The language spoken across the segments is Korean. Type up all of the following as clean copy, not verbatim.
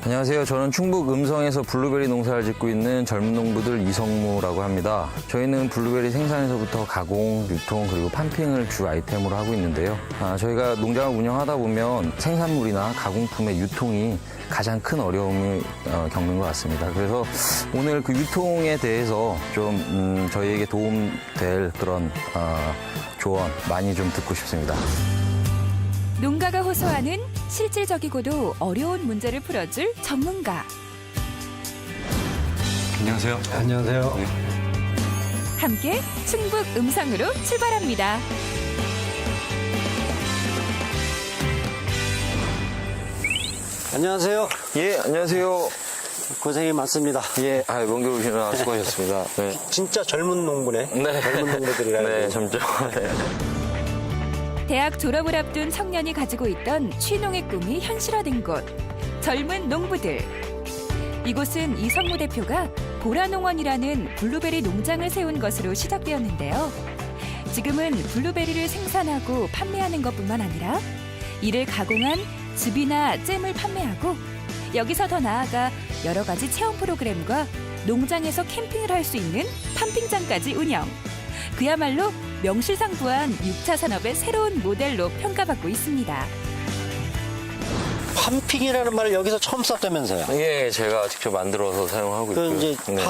안녕하세요. 저는 충북 음성에서 블루베리 농사를 짓고 있는 젊은 농부들 이성무라고 합니다. 저희는 블루베리 생산에서부터 가공, 유통, 그리고 판핑을 주 아이템으로 하고 있는데요. 저희가 농장을 운영하다 보면 생산물이나 가공품의 유통이 가장 큰 어려움을 겪는 것 같습니다. 그래서 오늘 그 유통에 대해서 좀 저희에게 도움될 그런 조언 많이 좀 듣고 싶습니다. 농가가 호소하는 실질적이고도 어려운 문제를 풀어줄 전문가. 안녕하세요. 안녕하세요. 네. 함께 충북 음성으로 출발합니다. 안녕하세요. 예, 안녕하세요. 고생이 많습니다. 예, 먼 길 오시느라 수고하셨습니다. 네. 진짜 젊은 농부네. 네. 젊은 농부들이라는. 네, 점점. 네. 대학 졸업을 앞둔 청년이 가지고 있던 취농의 꿈이 현실화된 곳. 젊은 농부들. 이곳은 이성무 대표가 보라농원이라는 블루베리 농장을 세운 것으로 시작되었는데요. 지금은 블루베리를 생산하고 판매하는 것뿐만 아니라 이를 가공한 즙이나 잼을 판매하고 여기서 더 나아가 여러 가지 체험 프로그램과 농장에서 캠핑을 할 수 있는 판핑장까지 운영. 그야말로 명실상부한 6차 산업의 새로운 모델로 평가받고 있습니다. 팜핑이라는 말을 여기서 처음 썼다면서요. 예, 제가 직접 만들어서 사용하고 있고요. 그 이제 네.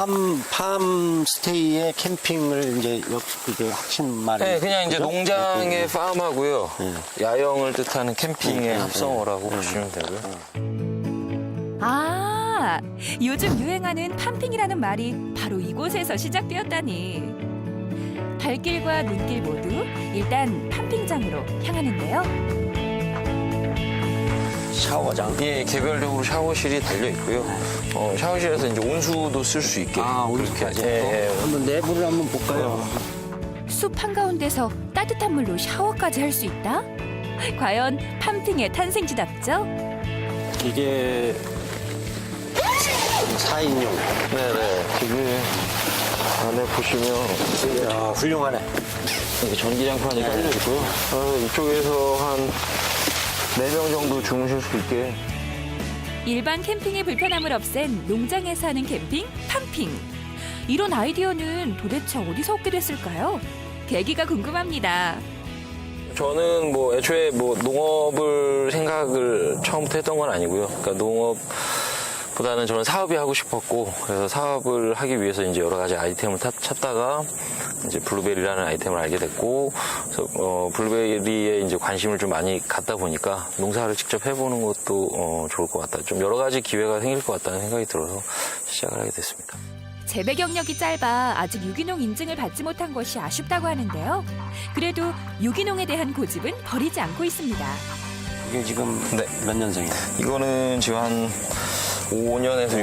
팜 스테이의 캠핑을 이제 그게 확신 말이에요. 네, 그냥 이제 그죠? 농장의 팜하고요. 야영을 뜻하는 캠핑의 네, 합성어라고 보시면 되고요. 아, 요즘 유행하는 팜핑이라는 말이 바로 이곳에서 시작되었다니. 발길과 눈길 모두 일단 팜핑장으로 향하는데요. 샤워장. 예, 개별적으로 샤워실이 달려 있고요. 샤워실에서 이제 온수도 쓸 수 있게. 온수까지. 예, 예. 한번 내부를 한번 볼까요? 숲 한가운데서 따뜻한 물로 샤워까지 할 수 있다? 과연 팜핑의 탄생지답죠? 이게 4인용. 네네. 지금 안에 보시면 야, 훌륭하네. 이렇게 전기장판이 깔려 있고요. 이쪽에서 한 4명 정도 주무실 수 있게. 일반 캠핑의 불편함을 없앤 농장에서 하는 캠핑, 팜핑. 이런 아이디어는 도대체 어디서 얻게 됐을까요? 계기가 궁금합니다. 저는 애초에 농업을 생각을 처음부터 했던 건 아니고요. 그러니까 농업보다는 저는 사업이 하고 싶었고, 그래서 사업을 하기 위해서 이제 여러 가지 아이템을 찾다가 이제 블루베리라는 아이템을 알게 됐고, 그래서 블루베리에 이제 관심을 좀 많이 갖다 보니까 농사를 직접 해보는 것도 좋을 것 같다. 좀 여러 가지 기회가 생길 것 같다는 생각이 들어서 시작을 하게 됐습니다. 재배 경력이 짧아 아직 유기농 인증을 받지 못한 것이 아쉽다고 하는데요. 그래도 유기농에 대한 고집은 버리지 않고 있습니다. 이게 지금 네. 몇 년생이에요? 이거는 지금 한 5년에서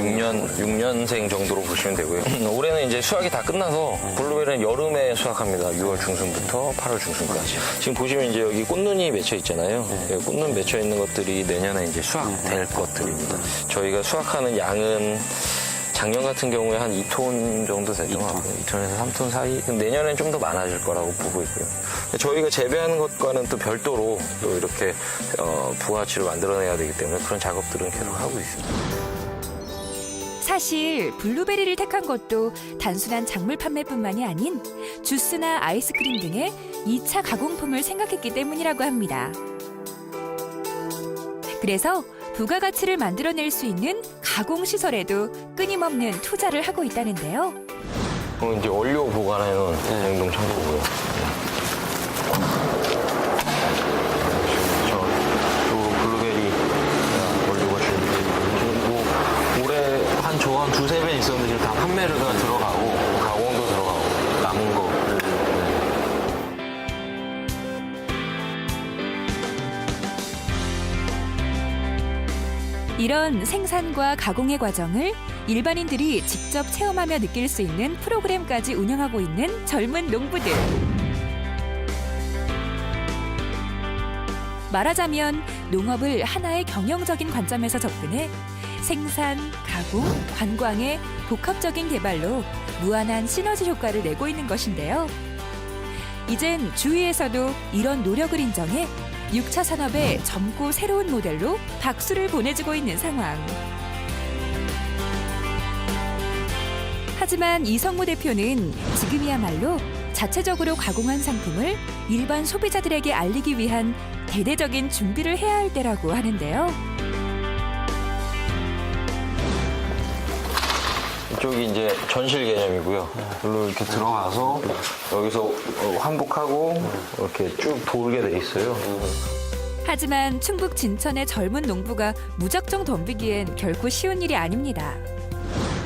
6년생 정도로 보시면 되고요. 올해는 이제 수확이 다 끝나서 블루베리는 여름에 수확합니다. 6월 중순부터 8월 중순까지. 지금 보시면 이제 여기 꽃눈이 맺혀 있잖아요. 꽃눈 맺혀 있는 것들이 내년에 이제 수확될 것들입니다. 저희가 수확하는 양은 작년 같은 경우에 한 2톤 정도 되죠. 2톤에서 3톤 사이. 내년엔 좀 더 많아질 거라고 보고 있고요. 저희가 재배하는 것과는 또 별도로 또 이렇게 부가가치를 만들어내야 되기 때문에 그런 작업들은 계속 하고 있습니다. 사실 블루베리를 택한 것도 단순한 작물 판매뿐만이 아닌 주스나 아이스크림 등의 2차 가공품을 생각했기 때문이라고 합니다. 그래서 부가가치를 만들어낼 수 있는 가공시설에도 끊임없는 투자를 하고 있다는데요. 이제 원료 보관하는 냉동 창고고요. 저 블루베리 원료가 준비되고 올해 한 두세 배 있었는데 지금 다 판매가 들어가고 가공도 들어가고 남은 거. 이런 생산과 가공의 과정을 일반인들이 직접 체험하며 느낄 수 있는 프로그램까지 운영하고 있는 젊은 농부들. 말하자면 농업을 하나의 경영적인 관점에서 접근해 생산, 가공, 관광의 복합적인 개발로 무한한 시너지 효과를 내고 있는 것인데요. 이젠 주위에서도 이런 노력을 인정해 6차 산업의 젊고 새로운 모델로 박수를 보내주고 있는 상황. 하지만 이성무 대표는 지금이야말로 자체적으로 가공한 상품을 일반 소비자들에게 알리기 위한 대대적인 준비를 해야 할 때라고 하는데요. 이쪽이 이제 전실 개념이고요. 여기로 이렇게 들어가서 여기서 환복하고 이렇게 쭉 돌게 돼 있어요. 하지만 충북 진천의 젊은 농부가 무작정 덤비기엔 결코 쉬운 일이 아닙니다.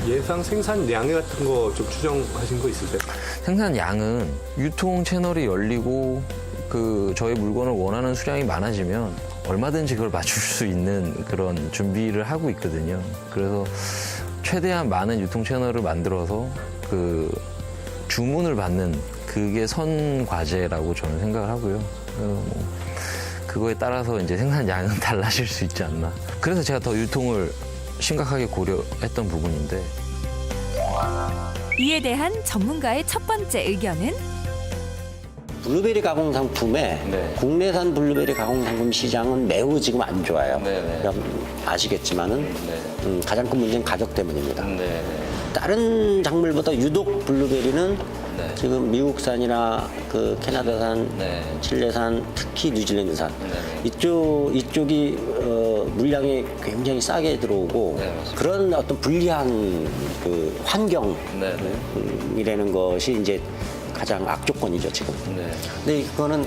예상 생산량 같은 거 좀 추정하신 거 있으세요? 생산량은 유통 채널이 열리고 저희 물건을 원하는 수량이 많아지면 얼마든지 그걸 맞출 수 있는 그런 준비를 하고 있거든요. 그래서 최대한 많은 유통 채널을 만들어서 주문을 받는 그게 선 과제라고 저는 생각을 하고요. 그거에 따라서 이제 생산량은 달라질 수 있지 않나. 그래서 제가 더 유통을 심각하게 고려했던 부분인데. 이에 대한 전문가의 첫 번째 의견은 블루베리 가공 상품의 네. 국내산 블루베리 가공 상품 시장은 매우 지금 안 좋아요. 네네. 그럼 아시겠지만은 가장 큰 문제는 가격 때문입니다. 네. 다른 작물보다 유독 블루베리는 네. 지금 미국산이나 캐나다산, 네. 칠레산, 특히 뉴질랜드산 네. 이쪽이 물량이 굉장히 싸게 들어오고 네, 맞습니다. 그런 어떤 불리한 환경이라는 것이 이제 가장 악조건이죠 지금. 네. 근데 이거는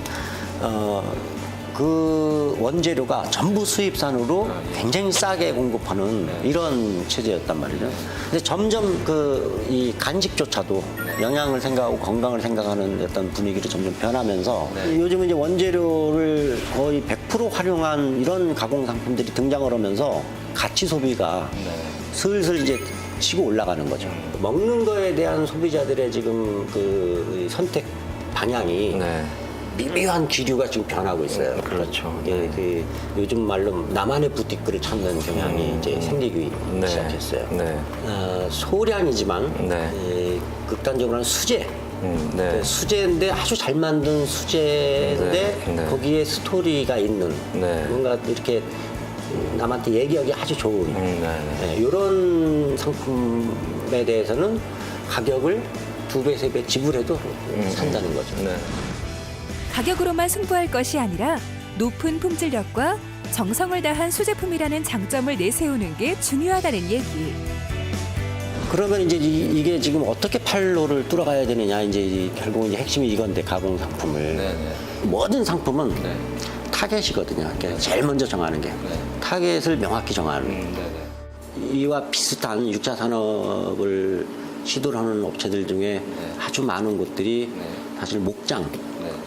그 원재료가 전부 수입산으로 굉장히 싸게 공급하는 이런 체제였단 말이죠. 근데 점점 이 간식조차도 영양을 생각하고 건강을 생각하는 어떤 분위기로 점점 변하면서 요즘은 이제 원재료를 거의 100% 활용한 이런 가공 상품들이 등장을 하면서 가치 소비가 슬슬 이제 치고 올라가는 거죠. 먹는 거에 대한 소비자들의 지금 선택 방향이 네. 미묘한 기류가 지금 변하고 있어요. 그렇죠. 예, 요즘 말로 나만의 부티크를 찾는 경향이 이제 생기기 네. 시작했어요. 네. 소량이지만 네. 극단적으로는 수제. 네. 수제인데 아주 잘 만든 수제인데 네. 네. 거기에 스토리가 있는 네. 뭔가 이렇게 남한테 얘기하기 아주 좋은 네. 이런 상품에 대해서는 가격을 2배, 3배 지불해도 산다는 거죠. 네. 가격으로만 승부할 것이 아니라 높은 품질력과 정성을 다한 수제품이라는 장점을 내세우는 게 중요하다는 얘기. 그러면 이제 이게 지금 어떻게 팔로를 뚫어가야 되느냐 이제 결국은 이제 핵심이 이건데 가공 상품을 모든 상품은 타겟이거든요. 그러니까 제일 먼저 정하는 게 타겟을 명확히 정하는. 이와 비슷한 6차 산업을 시도를 하는 업체들 중에 아주 많은 곳들이 사실 목장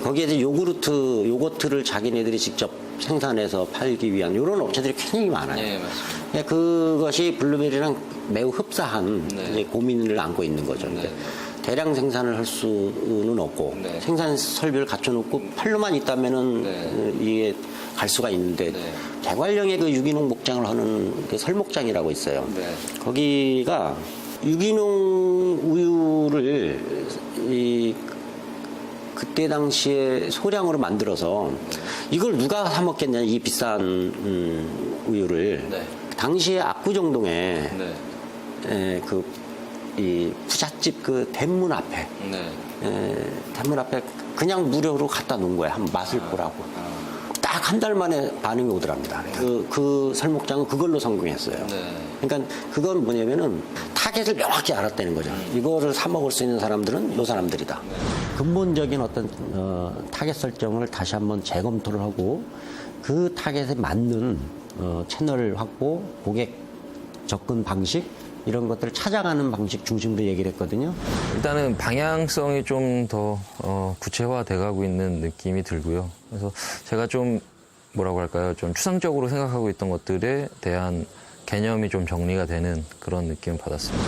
거기에 이제 요거트를 자기네들이 직접 생산해서 팔기 위한 이런 업체들이 굉장히 많아요. 네, 맞습니다. 그것이 블루베리랑 매우 흡사한 이제 고민을 안고 있는 거죠. 대량 생산을 할 수는 없고 생산 설비를 갖춰놓고 팔로만 있다면은 이게 갈 수가 있는데 대관령의 유기농 목장을 하는 설목장이라고 있어요. 거기가 유기농 우유를 그때 당시에 소량으로 만들어서 이걸 누가 사 먹겠냐 이 비싼 우유를 당시에 압구정동에 이 부잣집 대문 앞에 대문 앞에 그냥 무료로 갖다 놓은 거야. 한번 맛을 보라고. 딱 한 달 만에 반응이 오더랍니다. 그 설목장은 그걸로 성공했어요. 그러니까 그건 뭐냐면은 타겟을 명확히 알았다는 거죠. 이거를 사 먹을 수 있는 사람들은 이 사람들이다. 근본적인 어떤 타겟 설정을 다시 한번 재검토를 하고 그 타겟에 맞는 채널 확보, 고객 접근 방식 이런 것들을 찾아가는 방식 중심으로 얘기를 했거든요. 일단은 방향성이 좀 더 구체화돼 가고 있는 느낌이 들고요. 그래서 제가 좀 뭐라고 할까요? 좀 추상적으로 생각하고 있던 것들에 대한 개념이 좀 정리가 되는 그런 느낌을 받았습니다.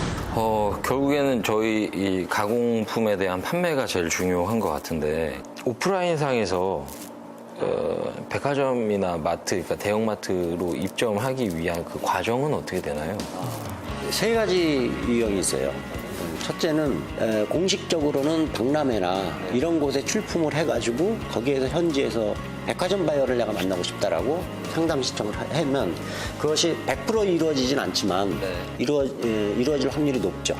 결국에는 저희 이 가공품에 대한 판매가 제일 중요한 것 같은데 오프라인상에서 백화점이나 마트, 그러니까 대형마트로 입점하기 위한 그 과정은 어떻게 되나요? 3가지 유형이 있어요. 첫째는 공식적으로는 박람회나 이런 곳에 출품을 해가지고 거기에서 현지에서 백화점 바이어를 내가 만나고 싶다라고 상담 신청을 하면 그것이 100% 이루어지진 않지만 이루어질 확률이 높죠.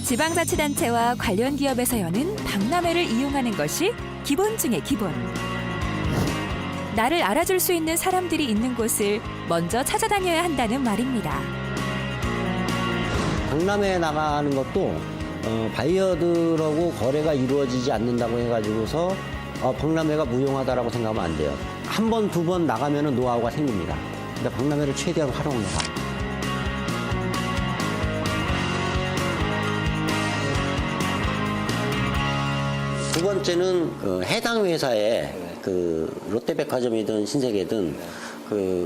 지방자치단체와 관련 기업에서 여는 박람회를 이용하는 것이 기본 중의 기본. 나를 알아줄 수 있는 사람들이 있는 곳을 먼저 찾아다녀야 한다는 말입니다. 박람회에 나가는 것도 바이어들하고 거래가 이루어지지 않는다고 해가지고서 박람회가 무용하다라고 생각하면 안 돼요. 한 번, 두 번 나가면 노하우가 생깁니다. 근데 박람회를 최대한 활용해서. 두 번째는 해당 회사에 롯데백화점이든 신세계든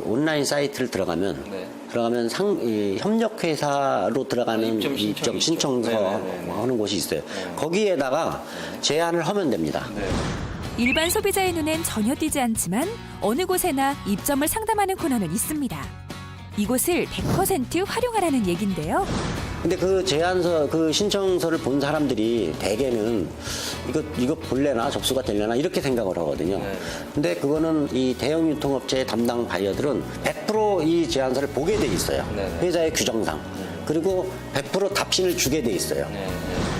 온라인 사이트를 들어가면 이 협력회사로 들어가는 입점 신청서 하는 곳이 있어요. 거기에다가 제안을 하면 됩니다. 일반 소비자의 눈엔 전혀 띄지 않지만 어느 곳에나 입점을 상담하는 코너는 있습니다. 이곳을 100% 활용하라는 얘긴데요. 근데 그 제안서, 그 신청서를 본 사람들이 대개는 이거 볼래나 접수가 되려나 이렇게 생각을 하거든요. 근데 그거는 이 대형 유통업체의 담당 바이어들은 100% 이 제안서를 보게 돼 있어요. 회사의 규정상. 그리고 100% 답신을 주게 돼 있어요.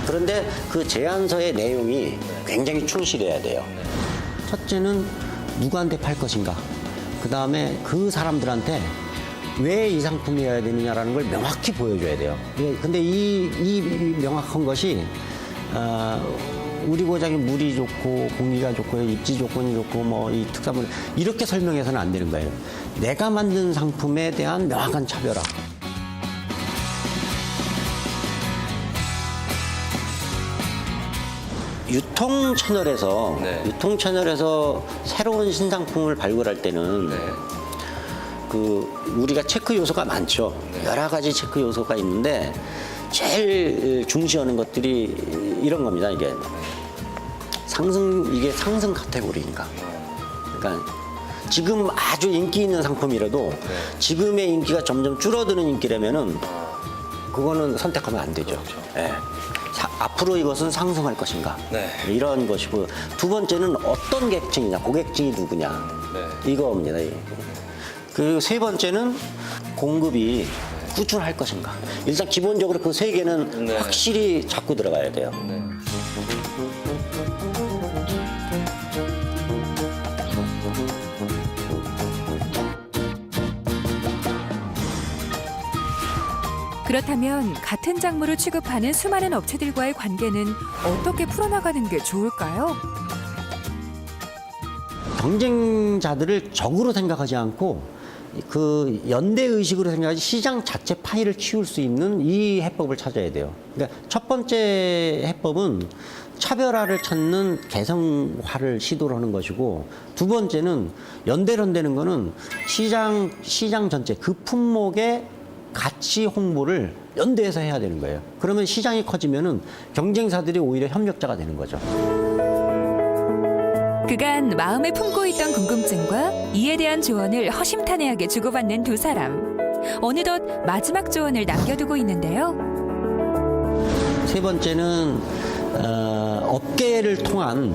그런데 그 제안서의 내용이 굉장히 충실해야 돼요. 첫째는 누구한테 팔 것인가. 그 다음에 그 사람들한테 왜 이 상품이어야 되느냐라는 걸 명확히 보여줘야 돼요. 근데 이 명확한 것이 우리 고장이 물이 좋고 공기가 좋고 입지 조건이 좋고 뭐 이 특산물 이렇게 설명해서는 안 되는 거예요. 내가 만든 상품에 대한 명확한 차별화. 유통 채널에서 새로운 신상품을 발굴할 때는 우리가 체크 요소가 많죠. 여러 가지 체크 요소가 있는데 제일 중시하는 것들이 이런 겁니다. 이게 상승 카테고리인가. 그러니까 지금 아주 인기 있는 상품이라도 지금의 인기가 점점 줄어드는 인기라면은 그거는 선택하면 안 되죠. 예. 앞으로 이것은 상승할 것인가. 이런 것이고 두 번째는 어떤 계층이냐, 고객층이 누구냐. 이거입니다. 그리고 세 번째는 공급이 꾸준할 것인가. 일단 기본적으로 그 세 개는 확실히 잡고 들어가야 돼요. 그렇다면 같은 작물을 취급하는 수많은 업체들과의 관계는 어떻게 풀어나가는 게 좋을까요? 경쟁자들을 적으로 생각하지 않고 그 연대 의식으로 생각하지 시장 자체 파이를 키울 수 있는 이 해법을 찾아야 돼요. 그러니까 첫 번째 해법은 차별화를 찾는 개성화를 시도를 하는 것이고 두 번째는 연대를 한다는 거는 시장 전체 그 품목의 가치 홍보를 연대해서 해야 되는 거예요. 그러면 시장이 커지면은 경쟁사들이 오히려 협력자가 되는 거죠. 그간 마음에 품고 있던 궁금증과 이에 대한 조언을 허심탄회하게 주고받는 두 사람. 어느덧 마지막 조언을 남겨두고 있는데요. 세 번째는 업계를 통한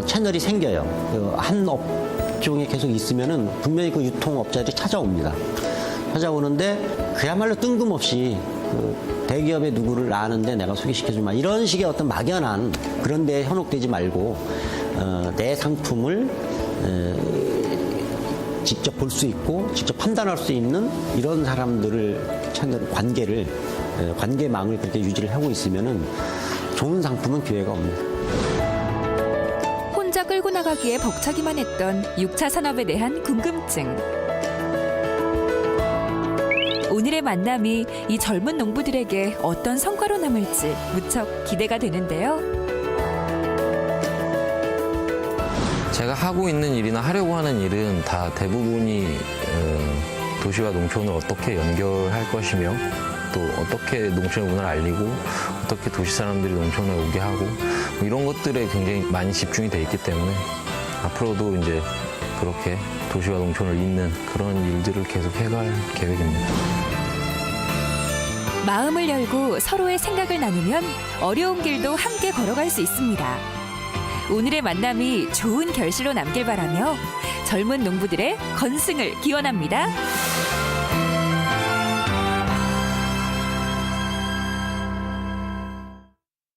채널이 생겨요. 한 업종에 계속 있으면은 분명히 그 유통업자들이 찾아옵니다. 찾아오는데 그야말로 뜬금없이 대기업의 누구를 아는데 내가 소개시켜주마 이런 식의 어떤 막연한 그런 데에 현혹되지 말고 내 상품을 직접 볼 수 있고 직접 판단할 수 있는 이런 사람들을 채널 관계망을 그렇게 유지를 하고 있으면은 좋은 상품은 기회가 옵니다. 혼자 끌고 나가기에 벅차기만 했던 6차 산업에 대한 궁금증. 오늘의 만남이 이 젊은 농부들에게 어떤 성과로 남을지 무척 기대가 되는데요. 제가 하고 있는 일이나 하려고 하는 일은 다 대부분이 도시와 농촌을 어떻게 연결할 것이며 또 어떻게 농촌의 문화를 알리고 어떻게 도시 사람들이 농촌에 오게 하고 뭐 이런 것들에 굉장히 많이 집중이 돼 있기 때문에 앞으로도 이제 그렇게 도시와 농촌을 잇는 그런 일들을 계속 해갈 계획입니다. 마음을 열고 서로의 생각을 나누면 어려운 길도 함께 걸어갈 수 있습니다. 오늘의 만남이 좋은 결실로 남길 바라며 젊은 농부들의 건승을 기원합니다.